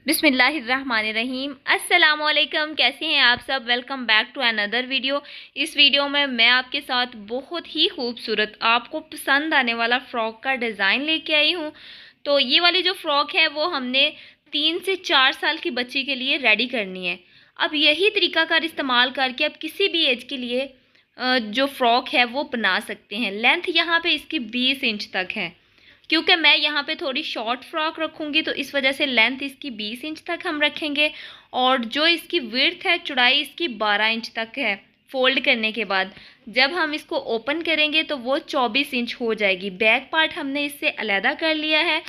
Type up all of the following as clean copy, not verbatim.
बिस्मिल्लाहिर्रहमानिर्रहीम। अस्सलामुअलैकुम। कैसे हैं आप सब? Welcome back to another video. इस वीडियो में मैं आपके साथ बहुत ही खूबसूरत आपको पसंद आने वाला फ़्रॉक का डिज़ाइन लेके आई हूँ। तो ये वाली जो फ़्रॉक है वो हमने 3 से 4 साल की बच्ची के लिए रेडी करनी है। अब यही तरीकाकार इस्तेमाल करके आप किसी भी एज के लिए जो फ़्रॉक है वो बना सकते हैं। लेंथ यहाँ पे इसकी 20 इंच तक है। क्योंकि मैं यहाँ पे थोड़ी शॉर्ट फ्रॉक रखूँगी तो इस वजह से लेंथ इसकी 20 इंच तक हम रखेंगे और जो इसकी विड्थ है, चौड़ाई इसकी 12 इंच तक है। फोल्ड करने के बाद जब हम इसको ओपन करेंगे तो वो 24 इंच हो जाएगी। बैक पार्ट हमने इससे अलहदा कर लिया है।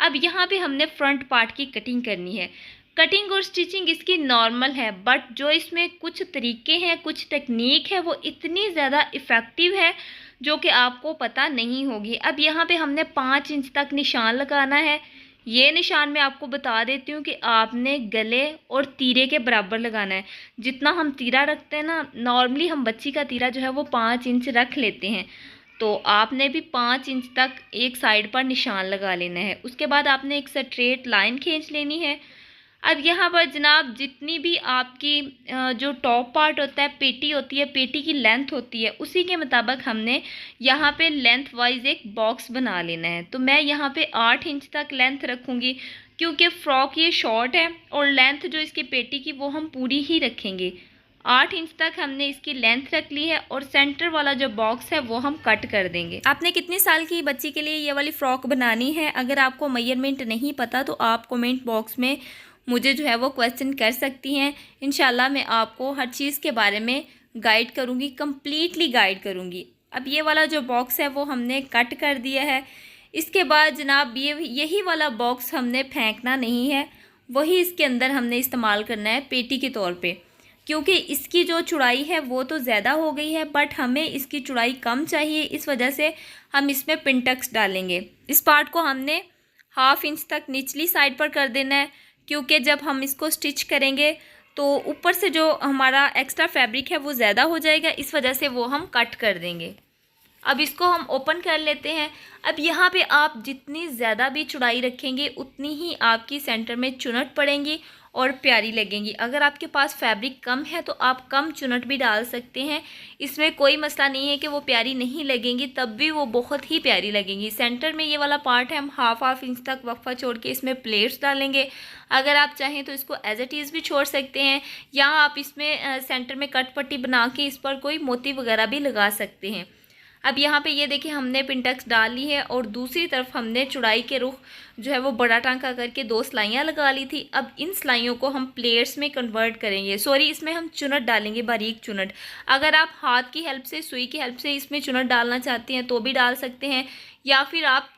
अब यहाँ पे हमने फ्रंट पार्ट की कटिंग करनी है। कटिंग और स्टिचिंग इसकी नॉर्मल है, बट जो इसमें कुछ तरीके हैं, कुछ टेक्निक है, वो इतनी ज़्यादा इफ़ेक्टिव है जो कि आपको पता नहीं होगी। अब यहाँ पे हमने 5 इंच तक निशान लगाना है। ये निशान मैं आपको बता देती हूँ कि आपने गले और तीरे के बराबर लगाना है। जितना हम तीरा रखते हैं ना, नॉर्मली हम बच्ची का तीरा जो है वो 5 इंच रख लेते हैं, तो आपने भी 5 इंच तक एक साइड पर निशान लगा लेना है। उसके बाद आपने एक स्ट्रेट लाइन खींच लेनी है। अब यहाँ पर जनाब जितनी भी आपकी जो टॉप पार्ट होता है, पेटी होती है, पेटी की लेंथ होती है, उसी के मुताबिक हमने यहाँ पे लेंथ वाइज एक बॉक्स बना लेना है। तो मैं यहाँ पे 8 इंच तक लेंथ रखूँगी क्योंकि फ़्रॉक ये शॉर्ट है और लेंथ जो इसकी पेटी की वो हम पूरी ही रखेंगे। 8 इंच तक हमने इसकी लेंथ रख ली है और सेंटर वाला जो बॉक्स है वो हम कट कर देंगे। आपने कितने साल की बच्ची के लिए ये वाली फ़्रॉक बनानी है? अगर आपको मेजरमेंट नहीं पता तो आप कमेंट बॉक्स में मुझे जो है वो क्वेश्चन कर सकती हैं। इंशाल्लाह मैं आपको हर चीज़ के बारे में गाइड करूँगी, कम्प्लीटली गाइड करूँगी। अब ये वाला जो बॉक्स है वो हमने कट कर दिया है। इसके बाद जनाब यही वाला बॉक्स हमने फेंकना नहीं है, वही इसके अंदर हमने इस्तेमाल करना है पेटी के तौर पे। क्योंकि इसकी जो चौड़ाई है वो तो ज़्यादा हो गई है, बट हमें इसकी चौड़ाई कम चाहिए, इस वजह से हम इसमें पिनटक्स डालेंगे। इस पार्ट को हमने 1/2 इंच तक निचली साइड पर कर देना है, क्योंकि जब हम इसको स्टिच करेंगे तो ऊपर से जो हमारा एक्स्ट्रा फैब्रिक है वो ज़्यादा हो जाएगा, इस वजह से वो हम कट कर देंगे। अब इसको हम ओपन कर लेते हैं। अब यहाँ पे आप जितनी ज़्यादा भी चौड़ाई रखेंगे उतनी ही आपकी सेंटर में चुनट पड़ेंगी और प्यारी लगेंगी। अगर आपके पास फैब्रिक कम है तो आप कम चुनट भी डाल सकते हैं, इसमें कोई मसला नहीं है कि वो प्यारी नहीं लगेंगी, तब भी वो बहुत ही प्यारी लगेंगी। सेंटर में ये वाला पार्ट है, हम 1/2 इंच तक वक्फा छोड़ के इसमें प्लेट्स डालेंगे। अगर आप चाहें तो इसको एज इट इज़ भी छोड़ सकते हैं, या आप इसमें सेंटर में कट पट्टी बना के इस पर कोई मोती वगैरह भी लगा सकते हैं। अब यहाँ पे ये देखिए हमने पिनटक्स डाल ली है और दूसरी तरफ हमने चौड़ाई के रुख जो है वो बड़ा टांका करके 2 सिलाइयाँ लगा ली थी। अब इन सिलाइयों को हम प्लेट्स में कन्वर्ट करेंगे। सॉरी, इसमें हम चुनट डालेंगे, बारीक चुनट। अगर आप हाथ की हेल्प से, सुई की हेल्प से इसमें चुनट डालना चाहते हैं तो भी डाल सकते हैं, या फिर आप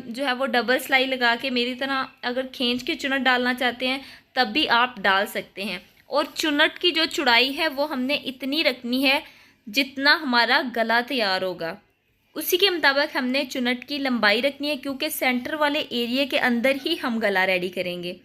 जो है वो डबल सिलाई लगा के मेरी तरह अगर खींच के चुनट डालना चाहते हैं तब भी आप डाल सकते हैं। और चुनट की जो चौड़ाई है वो हमने इतनी रखनी है जितना हमारा गला तैयार होगा, उसी के मुताबिक हमने चुनट की लंबाई रखनी है, क्योंकि सेंटर वाले एरिया के अंदर ही हम गला रेडी करेंगे।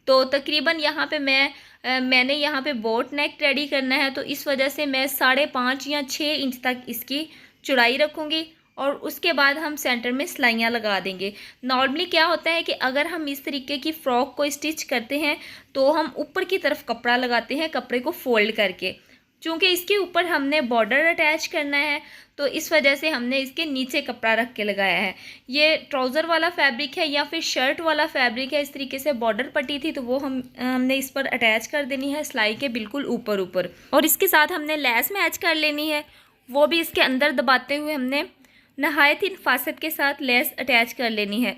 तो तकरीबन यहाँ पे मैंने यहाँ पे बोट नेक रेडी करना है, तो इस वजह से मैं 5.5 या 6 इंच तक इसकी चौड़ाई रखूँगी और उसके बाद हम सेंटर में सिलाइयाँ लगा देंगे। नॉर्मली क्या होता है कि अगर हम इस तरीके की फ़्रॉक को स्टिच करते हैं तो हम ऊपर की तरफ कपड़ा लगाते हैं, कपड़े को फोल्ड करके। चूँकि इसके ऊपर हमने बॉर्डर अटैच करना है तो इस वजह से हमने इसके नीचे कपड़ा रख के लगाया है। ये ट्राउज़र वाला फैब्रिक है या फिर शर्ट वाला फैब्रिक है, इस तरीके से बॉर्डर पट्टी थी तो वो हमने इस पर अटैच कर देनी है सिलाई के बिल्कुल ऊपर ऊपर। और इसके साथ हमने लेस मैच कर लेनी है, वो भी इसके अंदर दबाते हुए हमने नहायत ही नफासत के साथ लेस अटैच कर लेनी है।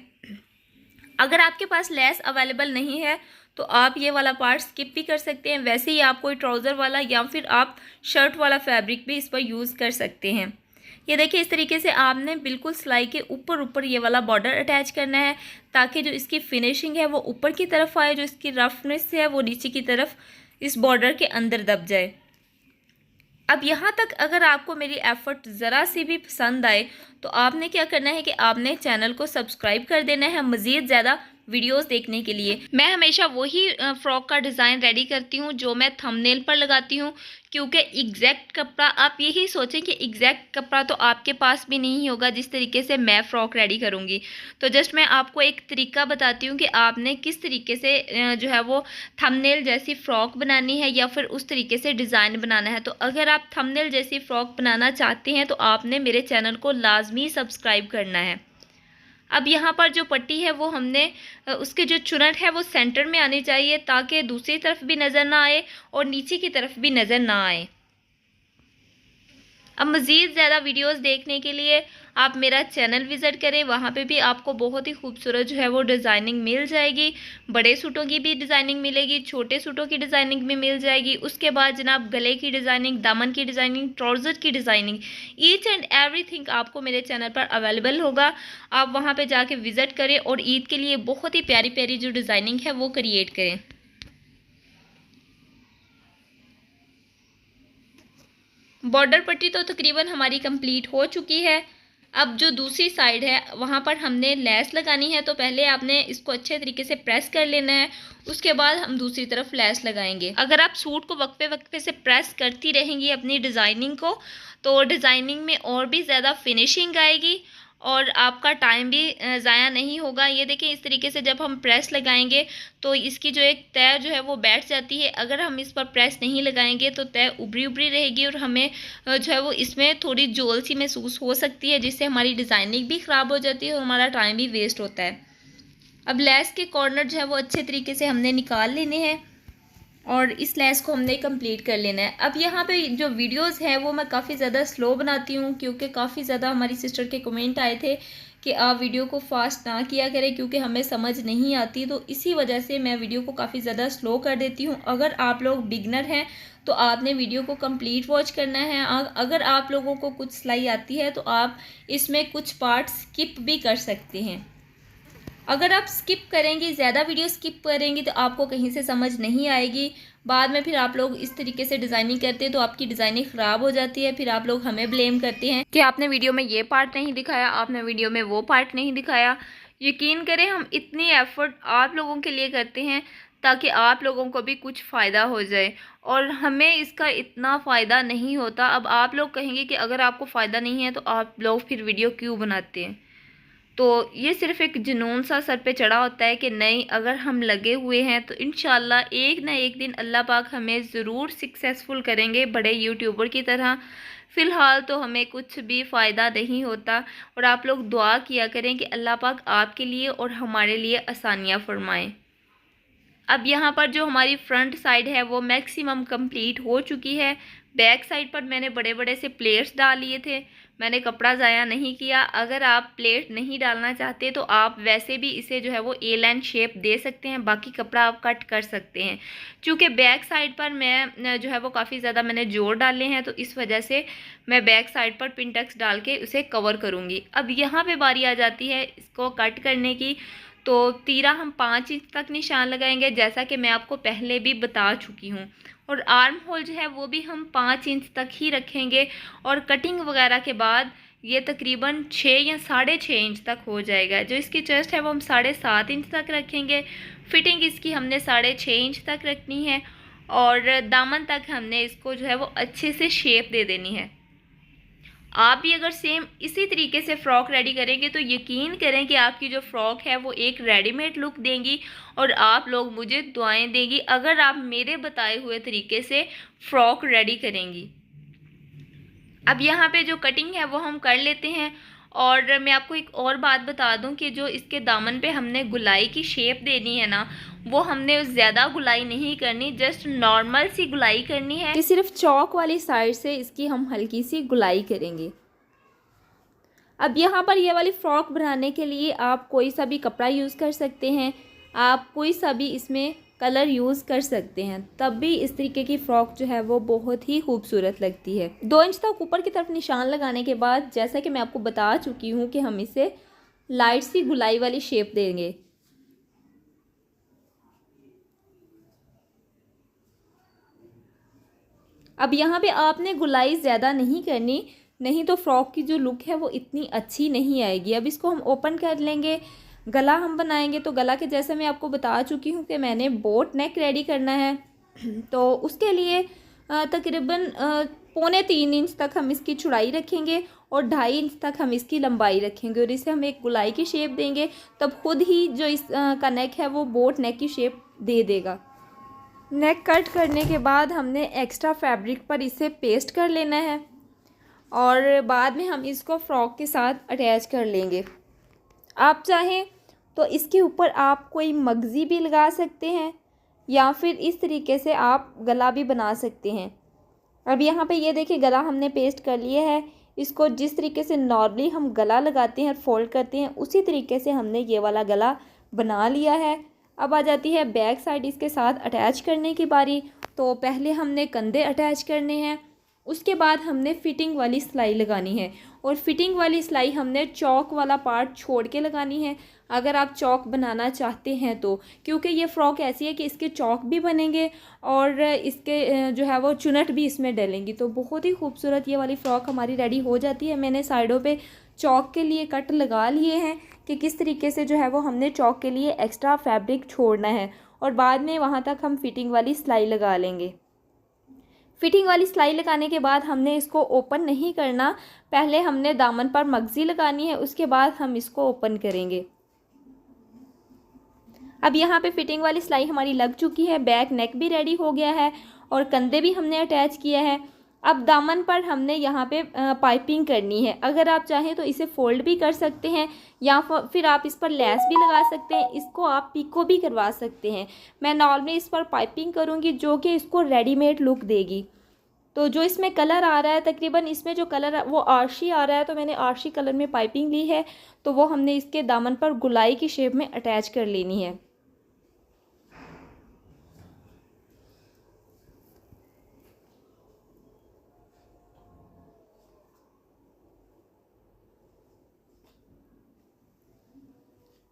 अगर आपके पास लेस अवेलेबल नहीं है तो आप ये वाला पार्ट स्किप भी कर सकते हैं। वैसे ही आप कोई ट्राउज़र वाला या फिर आप शर्ट वाला फैब्रिक भी इस पर यूज़ कर सकते हैं। ये देखिए इस तरीके से आपने बिल्कुल सिलाई के ऊपर ऊपर ये वाला बॉर्डर अटैच करना है, ताकि जो इसकी फिनिशिंग है वो ऊपर की तरफ आए, जो इसकी रफनेस है वो नीचे की तरफ इस बॉर्डर के अंदर दब जाए। अब यहाँ तक अगर आपको मेरी एफ़र्ट ज़रा सी भी पसंद आए तो आपने क्या करना है कि आपने चैनल को सब्सक्राइब कर देना है। मज़ीद ज़्यादा वीडियोस देखने के लिए। मैं हमेशा वही फ़्रॉक का डिज़ाइन रेडी करती हूँ जो मैं थंबनेल पर लगाती हूँ, क्योंकि एग्जैक्ट कपड़ा, आप यही सोचें कि एग्जैक्ट कपड़ा तो आपके पास भी नहीं होगा जिस तरीके से मैं फ़्रॉक रेडी करूँगी। तो जस्ट मैं आपको एक तरीका बताती हूँ कि आपने किस तरीके से जो है वो थंबनेल जैसी फ़्रॉक बनानी है या फिर उस तरीके से डिज़ाइन बनाना है। तो अगर आप थंबनेल जैसी फ़्रॉक बनाना चाहते हैं तो आपने मेरे चैनल को लाजमी सब्सक्राइब करना है। अब यहाँ पर जो पट्टी है वो हमने उसके जो चुनट है वो सेंटर में आनी चाहिए, ताकि दूसरी तरफ भी नज़र ना आए और नीचे की तरफ भी नज़र ना आए। अब मज़ीद ज़्यादा वीडियोस देखने के लिए आप मेरा चैनल विज़िट करें, वहाँ पे भी आपको बहुत ही खूबसूरत जो है वो डिज़ाइनिंग मिल जाएगी। बड़े सूटों की भी डिज़ाइनिंग मिलेगी, छोटे सूटों की डिज़ाइनिंग भी मिल जाएगी। उसके बाद जनाब गले की डिज़ाइनिंग, दामन की डिज़ाइनिंग, ट्राउज़र की डिज़ाइनिंग, ईच एंड एवरीथिंग आपको मेरे चैनल पर अवेलेबल होगा। आप वहाँ पर जाके विज़िट करें और ईद के लिए बहुत ही प्यारी प्यारी जो डिज़ाइनिंग है वो क्रिएट करें। बॉर्डर पट्टी तो तकरीबन हमारी कंप्लीट हो चुकी है। अब जो दूसरी साइड है वहाँ पर हमने लेस लगानी है, तो पहले आपने इसको अच्छे तरीके से प्रेस कर लेना है, उसके बाद हम दूसरी तरफ लेस लगाएंगे। अगर आप सूट को वक्फे वक्फे से प्रेस करती रहेंगी अपनी डिज़ाइनिंग को, तो डिज़ाइनिंग में और भी ज़्यादा फिनिशिंग आएगी और आपका टाइम भी ज़ाया नहीं होगा। ये देखें, इस तरीके से जब हम प्रेस लगाएंगे तो इसकी जो एक तय जो है वो बैठ जाती है। अगर हम इस पर प्रेस नहीं लगाएंगे तो तय उभरी उभरी रहेगी और हमें जो है वो इसमें थोड़ी जोल सी महसूस हो सकती है, जिससे हमारी डिज़ाइनिंग भी ख़राब हो जाती है और हमारा टाइम भी वेस्ट होता है। अब लेस के कॉर्नर जो है वो अच्छे तरीके से हमने निकाल लेने हैं और इस लेस को हमने कंप्लीट कर लेना है। अब यहाँ पे जो वीडियोस हैं वो मैं काफ़ी ज़्यादा स्लो बनाती हूँ, क्योंकि काफ़ी ज़्यादा हमारी सिस्टर के कमेंट आए थे कि आप वीडियो को फास्ट ना किया करें क्योंकि हमें समझ नहीं आती। तो इसी वजह से मैं वीडियो को काफ़ी ज़्यादा स्लो कर देती हूँ। अगर आप लोग बिगनर हैं तो आपने वीडियो को कंप्लीट वॉच करना है। अगर आप लोगों को कुछ सिलाई आती है तो आप इसमें कुछ पार्ट स्किप भी कर सकते हैं। अगर आप स्किप करेंगे, ज़्यादा वीडियो स्किप करेंगी तो आपको कहीं से समझ नहीं आएगी। बाद में फिर आप लोग इस तरीके से डिज़ाइनिंग करते हैं तो आपकी डिज़ाइनिंग ख़राब हो जाती है। फिर आप लोग हमें ब्लेम करते हैं कि आपने वीडियो में ये पार्ट नहीं दिखाया, आपने वीडियो में वो पार्ट नहीं दिखाया। यकीन करें, हम इतनी एफ़र्ट आप लोगों के लिए करते हैं ताकि आप लोगों को भी कुछ फ़ायदा हो जाए, और हमें इसका इतना फ़ायदा नहीं होता। अब आप लोग कहेंगे कि अगर आपको फ़ायदा नहीं है तो आप लोग फिर वीडियो क्यों बनाते हैं। तो ये सिर्फ एक जुनून सा सर पे चढ़ा होता है कि नहीं, अगर हम लगे हुए हैं तो इंशाल्लाह एक ना एक दिन अल्लाह पाक हमें ज़रूर सक्सेसफुल करेंगे बड़े यूट्यूबर की तरह। फ़िलहाल तो हमें कुछ भी फ़ायदा नहीं होता, और आप लोग दुआ किया करें कि अल्लाह पाक आपके लिए और हमारे लिए आसानियाँ फरमाएँ। अब यहाँ पर जो हमारी फ्रंट साइड है वो मैक्सिमम कंप्लीट हो चुकी है। बैक साइड पर मैंने बड़े बड़े से प्लेट्स डाल लिए थे, मैंने कपड़ा ज़ाया नहीं किया। अगर आप प्लेट नहीं डालना चाहते तो आप वैसे भी इसे जो है वो ए लाइन शेप दे सकते हैं, बाकी कपड़ा आप कट कर सकते हैं। चूँकि बैक साइड पर मैं जो है वो काफ़ी ज़्यादा मैंने जोड़ डाले हैं, तो इस वजह से मैं बैक साइड पर पिनटक्स डाल के उसे कवर करूँगी। अब यहाँ पर बारी आ जाती है इसको कट करने की। तो तीरा हम 5 इंच तक निशान लगाएंगे, जैसा कि मैं आपको पहले भी बता चुकी हूँ। और आर्म होल जो है वो भी हम 5 इंच तक ही रखेंगे, और कटिंग वगैरह के बाद ये तकरीबन 6 या 6.5 इंच तक हो जाएगा। जो इसकी चेस्ट है वो हम 7.5 इंच तक रखेंगे। फिटिंग इसकी हमने 6.5 इंच तक रखनी है, और दामन तक हमने इसको जो है वो अच्छे से शेप दे देनी है। आप भी अगर सेम इसी तरीके से फ़्रॉक रेडी करेंगे तो यकीन करें कि आपकी जो फ़्रॉक है वो एक रेडीमेड लुक देंगी, और आप लोग मुझे दुआएं देंगी अगर आप मेरे बताए हुए तरीके से फ़्रॉक रेडी करेंगी। अब यहाँ पे जो कटिंग है वो हम कर लेते हैं। और मैं आपको एक और बात बता दूं कि जो इसके दामन पे हमने गुलाई की शेप देनी है ना, वो हमने ज़्यादा गुलाई नहीं करनी, जस्ट नॉर्मल सी गुलाई करनी है। सिर्फ चौक वाली साइड से इसकी हम हल्की सी गुलाई करेंगे। अब यहाँ पर ये वाली फ़्रॉक बनाने के लिए आप कोई सा भी कपड़ा यूज़ कर सकते हैं, आप कोई सा भी इसमें कलर यूज़ कर सकते हैं, तब भी इस तरीके की फ़्रॉक जो है वो बहुत ही खूबसूरत लगती है। 2 इंच तक ऊपर की तरफ निशान लगाने के बाद, जैसा कि मैं आपको बता चुकी हूँ कि हम इसे लाइट सी गुलाई वाली शेप देंगे। अब यहाँ पे आपने गुलाई ज़्यादा नहीं करनी, नहीं तो फ़्रॉक की जो लुक है वो इतनी अच्छी नहीं आएगी। अब इसको हम ओपन कर लेंगे। गला हम बनाएंगे तो गला के जैसे मैं आपको बता चुकी हूँ कि मैंने बोट नेक रेडी करना है। तो उसके लिए तकरीबन 2.25 इंच तक हम इसकी चौड़ाई रखेंगे और 2.5 इंच तक हम इसकी लंबाई रखेंगे और इसे हम एक गोलाई की शेप देंगे, तब खुद ही जो इस का नेक है वो बोट नेक की शेप दे देगा। नेक कट करने के बाद हमने एक्स्ट्रा फैब्रिक पर इसे पेस्ट कर लेना है और बाद में हम इसको फ्रॉक के साथ अटैच कर लेंगे। आप चाहें तो इसके ऊपर आप कोई मगज़ी भी लगा सकते हैं या फिर इस तरीके से आप गला भी बना सकते हैं। अब यहाँ पे ये देखिए गला हमने पेस्ट कर लिया है। इसको जिस तरीके से नॉर्मली हम गला लगाते हैं और फोल्ड करते हैं उसी तरीके से हमने ये वाला गला बना लिया है। अब आ जाती है बैक साइड इसके साथ अटैच करने की बारी। तो पहले हमने कंधे अटैच करने हैं, उसके बाद हमने फिटिंग वाली सिलाई लगानी है और फिटिंग वाली सिलाई हमने चौक वाला पार्ट छोड़ के लगानी है अगर आप चौक बनाना चाहते हैं तो, क्योंकि ये फ़्रॉक ऐसी है कि इसके चौक भी बनेंगे और इसके जो है वो चुनट भी इसमें डलेंगी। तो बहुत ही खूबसूरत ये वाली फ़्रॉक हमारी रेडी हो जाती है। मैंने साइडों पे चौक के लिए कट लगा लिए हैं कि किस तरीके से जो है वो हमने चौक के लिए एक्स्ट्रा फैब्रिक छोड़ना है और बाद में वहाँ तक हम फिटिंग वाली सिलाई लगा लेंगे। फिटिंग वाली सिलाई लगाने के बाद हमने इसको ओपन नहीं करना, पहले हमने दामन पर मगज़ी लगानी है, उसके बाद हम इसको ओपन करेंगे। अब यहाँ पे फिटिंग वाली सिलाई हमारी लग चुकी है, बैक नेक भी रेडी हो गया है और कंधे भी हमने अटैच किया है। अब दामन पर हमने यहाँ पे पाइपिंग करनी है। अगर आप चाहें तो इसे फोल्ड भी कर सकते हैं या फिर आप इस पर लेस भी लगा सकते हैं, इसको आप पिको भी करवा सकते हैं। मैं नॉर्मली इस पर पाइपिंग करूँगी जो कि इसको रेडीमेड लुक देगी। तो जो इसमें कलर आ रहा है, तकरीबन इसमें जो कलर वो आर्शी आ रहा है, तो मैंने आर्शी कलर में पाइपिंग ली है, तो वो हमने इसके दामन पर गुलाई की शेप में अटैच कर लेनी है।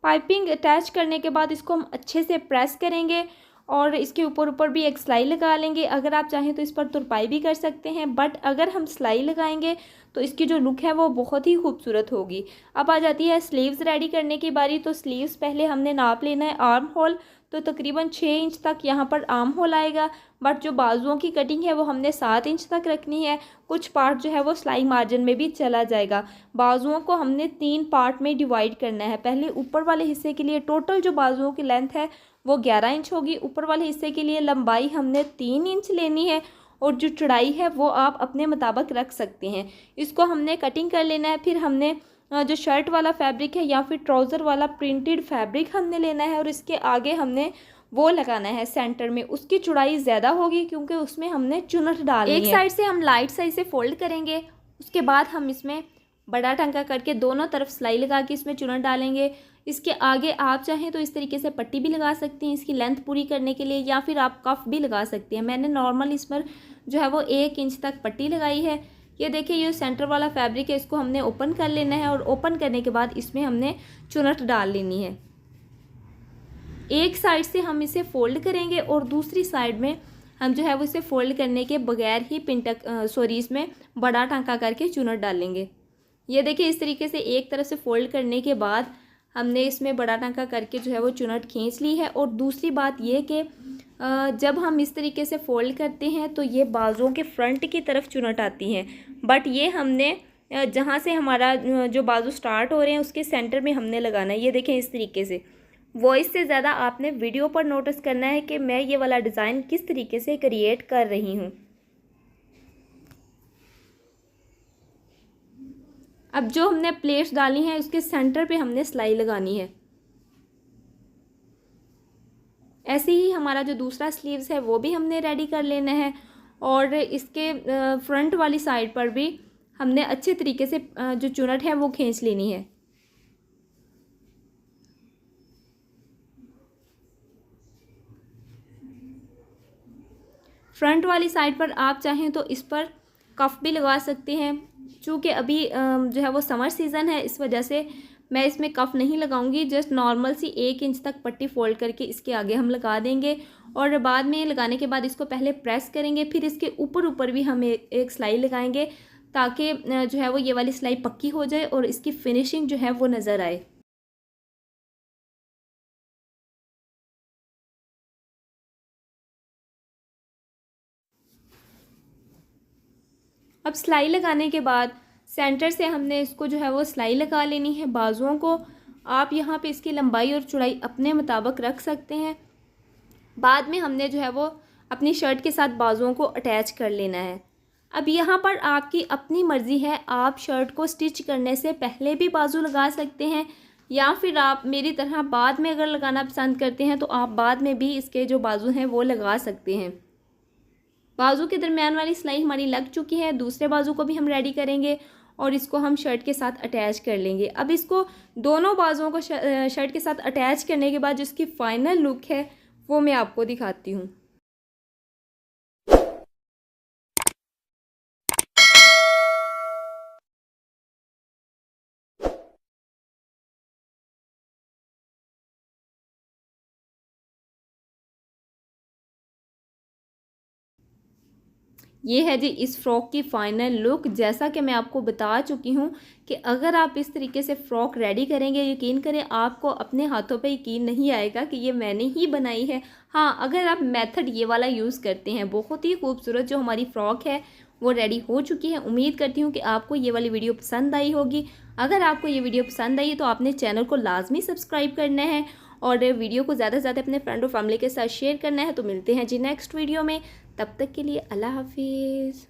पाइपिंग अटैच करने के बाद इसको हम अच्छे से प्रेस करेंगे और इसके ऊपर भी एक सिलाई लगा लेंगे। अगर आप चाहें तो इस पर तुरपाई भी कर सकते हैं, बट अगर हम सिलाई लगाएंगे तो इसकी जो लुक है वो बहुत ही खूबसूरत होगी। अब आ जाती है स्लीव्स रेडी करने की बारी। तो स्लीव्स पहले हमने नाप लेना है आर्म होल, तो तकरीबन 6 इंच तक यहाँ पर आर्म होल आएगा, बट जो बाजुओं की कटिंग है वो हमने 7 इंच तक रखनी है। कुछ पार्ट जो है वो सिलाई मार्जिन में भी चला जाएगा। बाजुओं को हमने 3 पार्ट में डिवाइड करना है। पहले ऊपर वाले हिस्से के लिए टोटल जो बाजुओं की लेंथ है वो 11 इंच होगी। ऊपर वाले हिस्से के लिए लंबाई हमने 3 इंच लेनी है और जो चौड़ाई है वो आप अपने मुताबिक रख सकते हैं। इसको हमने कटिंग कर लेना है। फिर हमने जो शर्ट वाला फैब्रिक है या फिर ट्राउज़र वाला प्रिंटेड फैब्रिक हमने लेना है और इसके आगे हमने वो लगाना है सेंटर में। उसकी चौड़ाई ज़्यादा होगी क्योंकि उसमें हमने चुनट डालनी है। एक साइड से हम लाइट साइड से फोल्ड करेंगे, उसके बाद हम इसमें बड़ा टंका करके दोनों तरफ सिलाई लगा के इसमें चुनट डालेंगे। इसके आगे आप चाहें तो इस तरीके से पट्टी भी लगा सकते हैं इसकी लेंथ पूरी करने के लिए, या फिर आप कफ भी लगा सकते हैं। मैंने नॉर्मल इस पर जो है वो 1 इंच तक पट्टी लगाई है। ये देखिए ये सेंटर वाला फैब्रिक है, इसको हमने ओपन कर लेना है और ओपन करने के बाद इसमें हमने चुनट डाल लेनी है। एक साइड से हम इसे फोल्ड करेंगे और दूसरी साइड में हम जो है वो इसे फोल्ड करने के बगैर ही इसमें बड़ा टांका करके चुनट डालेंगे। ये देखिए इस तरीके से एक तरफ से फोल्ड करने के बाद हमने इसमें बड़ा टांका करके जो है वो चुनट खींच ली है। और दूसरी बात ये कि जब हम इस तरीके से फोल्ड करते हैं तो ये बाजुओं के फ्रंट की तरफ चुनट आती हैं, बट ये हमने जहाँ से हमारा जो बाजू स्टार्ट हो रहे हैं उसके सेंटर में हमने लगाना है। ये देखें इस तरीके से। वॉइस से ज़्यादा आपने वीडियो पर नोटिस करना है कि मैं ये वाला डिज़ाइन किस तरीके से क्रिएट कर रही हूँ। अब जो हमने प्लेट्स डाली हैं उसके सेंटर पे हमने सिलाई लगानी है। ऐसे ही हमारा जो दूसरा स्लीव्स है वो भी हमने रेडी कर लेना है और इसके फ्रंट वाली साइड पर भी हमने अच्छे तरीके से जो चुनट है वो खींच लेनी है। फ्रंट वाली साइड पर आप चाहें तो इस पर कफ भी लगा सकते हैं। चूँकि अभी जो है वो समर सीज़न है, इस वजह से मैं इसमें कफ नहीं लगाऊंगी। जस्ट नॉर्मल सी 1 इंच तक पट्टी फोल्ड करके इसके आगे हम लगा देंगे और बाद में लगाने के बाद इसको पहले प्रेस करेंगे, फिर इसके ऊपर भी हम एक सिलाई लगाएंगे ताकि जो है वो ये वाली सिलाई पक्की हो जाए और इसकी फिनिशिंग जो है वो नज़र आए। अब सिलाई लगाने के बाद सेंटर से हमने इसको जो है वो सिलाई लगा लेनी है। बाजुओं को आप यहाँ पे इसकी लंबाई और चौड़ाई अपने मुताबिक रख सकते हैं। बाद में हमने जो है वो अपनी शर्ट के साथ बाजुओं को अटैच कर लेना है। अब यहाँ पर आपकी अपनी मर्ज़ी है, आप शर्ट को स्टिच करने से पहले भी बाजू लगा सकते हैं या फिर आप मेरी तरह बाद में अगर लगाना पसंद करते हैं तो आप बाद में भी इसके जो बाजू हैं वो लगा सकते हैं। बाजू के दरमियान वाली सिलाई हमारी लग चुकी है। दूसरे बाजू को भी हम रेडी करेंगे और इसको हम शर्ट के साथ अटैच कर लेंगे। अब इसको दोनों बाजुओं को शर्ट के साथ अटैच करने के बाद जिसकी फ़ाइनल लुक है वो मैं आपको दिखाती हूँ। ये है जी इस फ़्रॉक की फ़ाइनल लुक। जैसा कि मैं आपको बता चुकी हूँ कि अगर आप इस तरीके से फ़्रॉक रेडी करेंगे, यकीन करें आपको अपने हाथों पे यकीन नहीं आएगा कि ये मैंने ही बनाई है। हाँ, अगर आप मेथड ये वाला यूज़ करते हैं, बहुत ही खूबसूरत जो हमारी फ़्रॉक है वो रेडी हो चुकी है। उम्मीद करती हूँ कि आपको ये वाली वीडियो पसंद आई होगी। अगर आपको ये वीडियो पसंद आई है तो आपने चैनल को लाजमी सब्सक्राइब करना है और वीडियो को ज़्यादा से ज़्यादा अपने फ्रेंड और फैमिली के साथ शेयर करना है। तो मिलते हैं जी नेक्स्ट वीडियो में, तब तक के लिए अल्लाह हाफिज़।